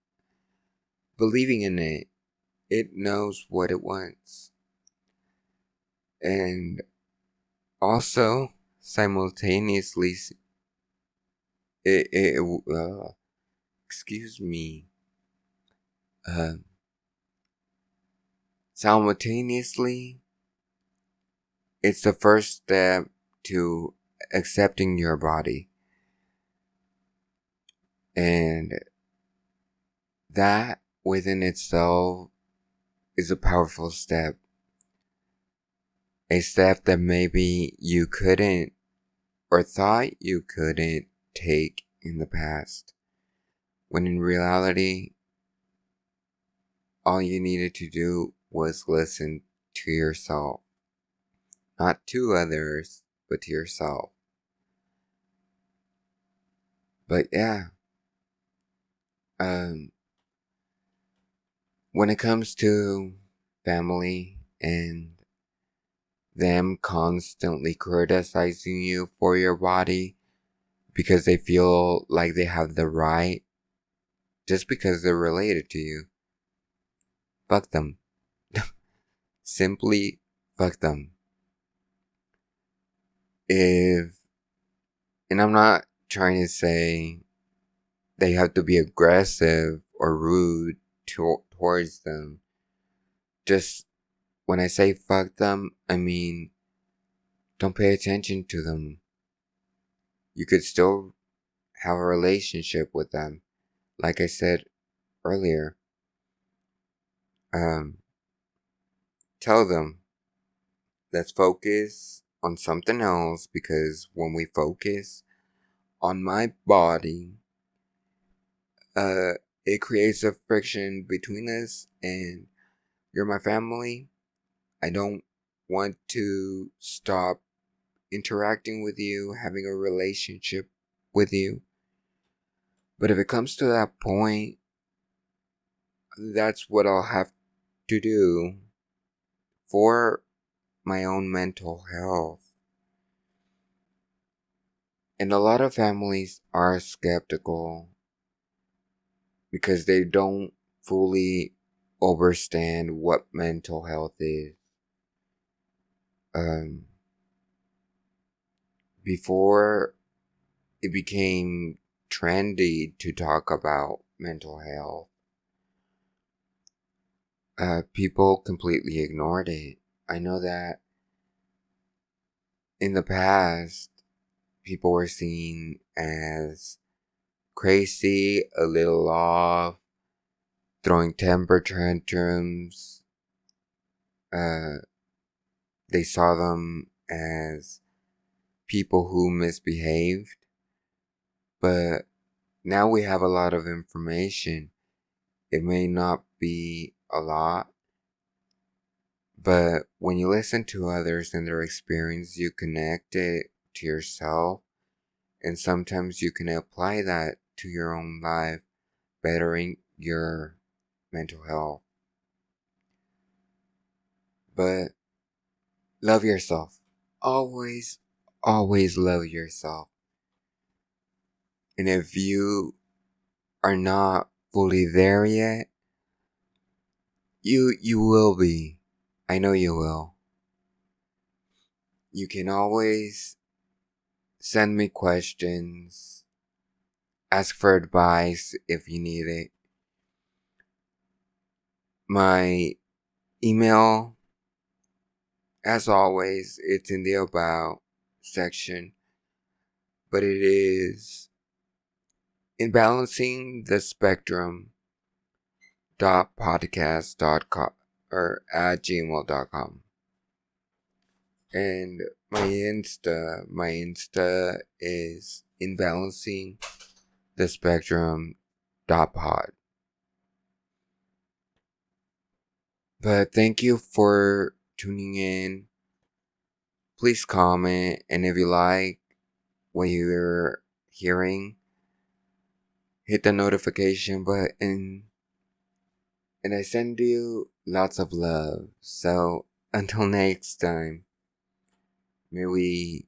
believing in it. It knows what it wants. And also, simultaneously, excuse me, uh, simultaneously, it's the first step to accepting your body. And that within itself is a powerful step. A step that maybe you couldn't or thought you couldn't take in the past. When in reality, all you needed to do was listen to yourself. Not to others, but to yourself. But yeah, when it comes to family and them constantly criticizing you for your body because they feel like they have the right just because they're related to you, fuck them. Simply fuck them. And I'm not trying to say they have to be aggressive or rude towards them. Just when I say fuck them, I mean don't pay attention to them. You could still have a relationship with them. Like I said earlier, tell them, let's focus on something else, because when we focus on my body, it creates a friction between us, and you're my family. I don't want to stop interacting with you, having a relationship with you. But if it comes to that point, that's what I'll have to do for my own mental health. And a lot of families are skeptical because they don't fully understand what mental health is. Before it became trendy to talk about mental health, people completely ignored it. I know that in the past, people were seen as crazy, a little off, throwing temper tantrums. They saw them as people who misbehaved. But now we have a lot of information. It may not be a lot, but when you listen to others and their experience, you connect it to yourself, and sometimes you can apply that to your own life, bettering your mental health. But love yourself. Always, always love yourself. And if you are not fully there yet, you will be. I know you will. You can always send me questions, ask for advice if you need it. My email, as always, it's in the about section, but it is in balancing the spectrum .podcast.com or at gmail.com. And my Insta is in balancing the spectrum .pod. But thank you for tuning in. Please comment, and if you like what you're hearing, hit the notification button. And I send you lots of love. So until next time, may we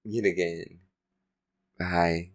meet again. Bye.